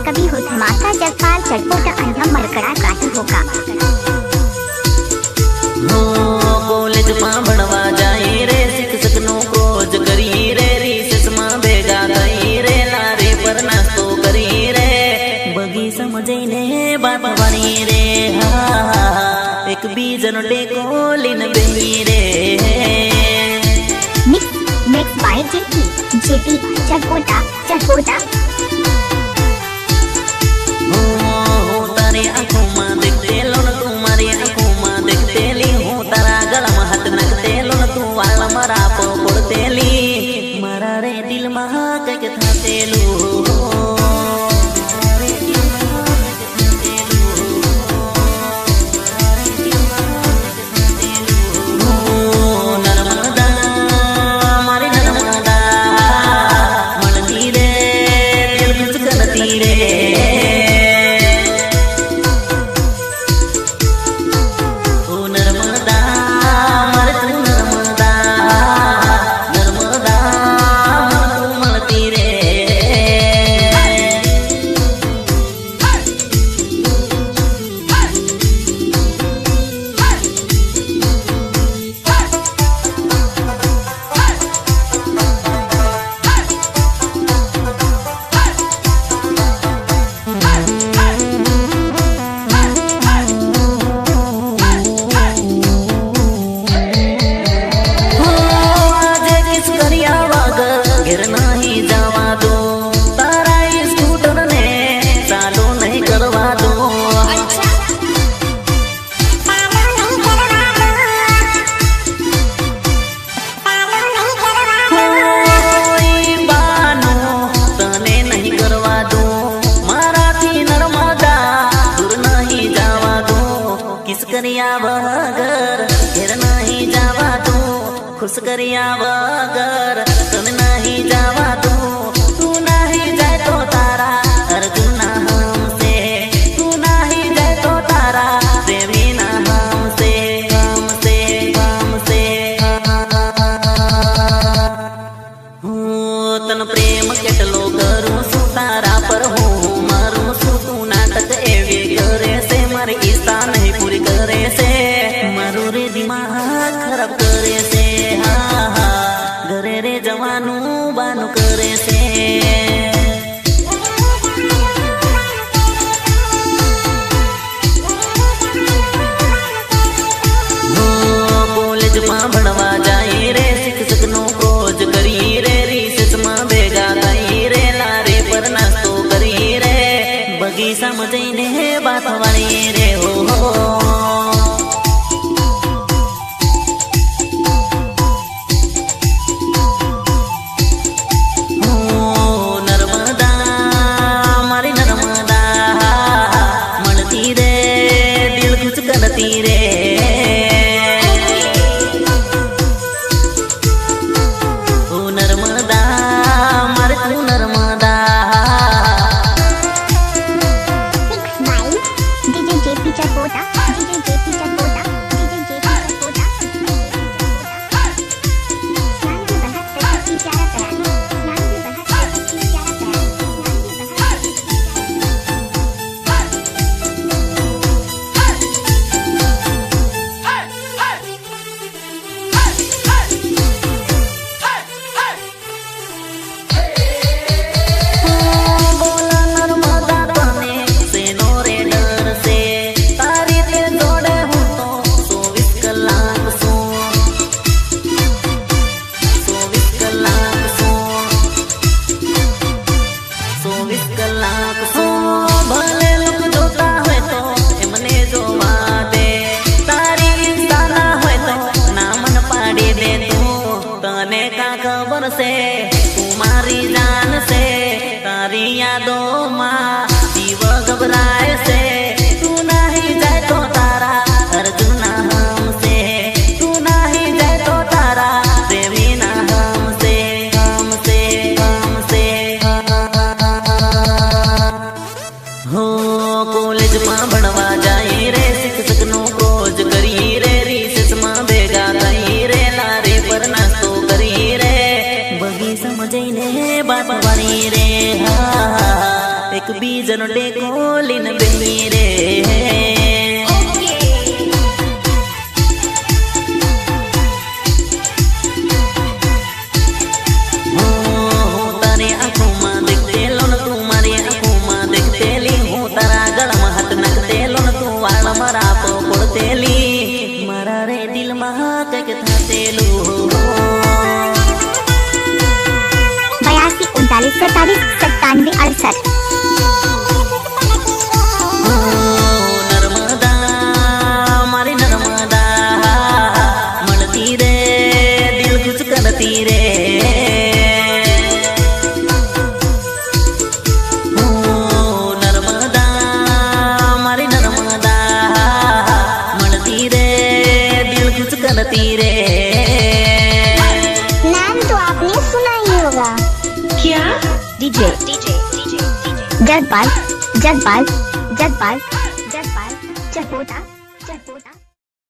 कभी हो धमाका जगपाल चटपोटा अंधम मरकड़ा काट होगा कॉलेज में भणवा जाई रे शिक्षक नो खोज करी रे रिसेस में भेगा थई रे लारे पर नास्तो करी रे बगी समझीने बात वाणी रे एक बीजन टेको लीन बेही रे मिक्स बाय जेपी चटपोटा चटपोटा तारी आंखों में देखते लो न तुम्हारी आंखों में देखते ली हूँ तारा गला में हाथ नखते लो न तू वाला मरा पड़ते ली मारा रे दिल में कह थाते लो नर्मदा मारी नर्मदा मलती रे दिल कुछ करती रे घेर नहीं जावा दो तारा स्कूटर ने चालू नहीं करवा दो बानो तने नहीं करवा दो मारा थी नर्मदा दूर नहीं जावा दो किस करिया बगर घेर नहीं जावा दो खुश करिया बगर तुम नहीं जावा दो तू नहीं जाए तो तारा अर्जुन हमसे तू नहीं जाए तो तारा प्रेमी ना हमसे हमसे हमसे तन प्रेम केटलो करूं सु तारा पर हूँ मारूं सु तू नाटक एवी करे से मारी इच्छा नहीं पूरी करे से मारू रे दिमाग खराब करे से घरे रे जवानू बानू करे से कॉलेज में भणवा जाई रे शिक्षक नो खोज करी रे रिसेस में भेगा थई रे लारे पर नास्तो करी रे बगी समझीने बात वाली रे हो रे ओ नर्मदा मारे तू नर्मदा डीजे जेपी चटपोटा डीजे जेपी चटपोटा डीजे जेपी चटपोटा खबर से तुम्हारी जान से तारी यादों माँ जीव घबराए से तू नहीं जाए तो तारा अर्जुन हमसे तू नहीं जाए तो तारा प्रेमी ना हमसे हमसे हमसे हो कॉलेज में भणवा जाई रे, शिक्षक नो खोज करी रे, रिसेस में भेगा थई रे, लारे पर नास्तो करी रे, बगी समझीने बात वारी रे, हाँ एक बीजन टेको लीन बेही रे। मारा तो पड़तेली मारा रे दिल में कक थातेलू 82 39 47 97 68 नर्मदा मारी नर्मदा मलती रे दिल कुछ करती रे रे। नाम तो आपने सुना ही होगा। क्या? डीजे जगपाल जगपाल जगपाल जगपाल जगपोता।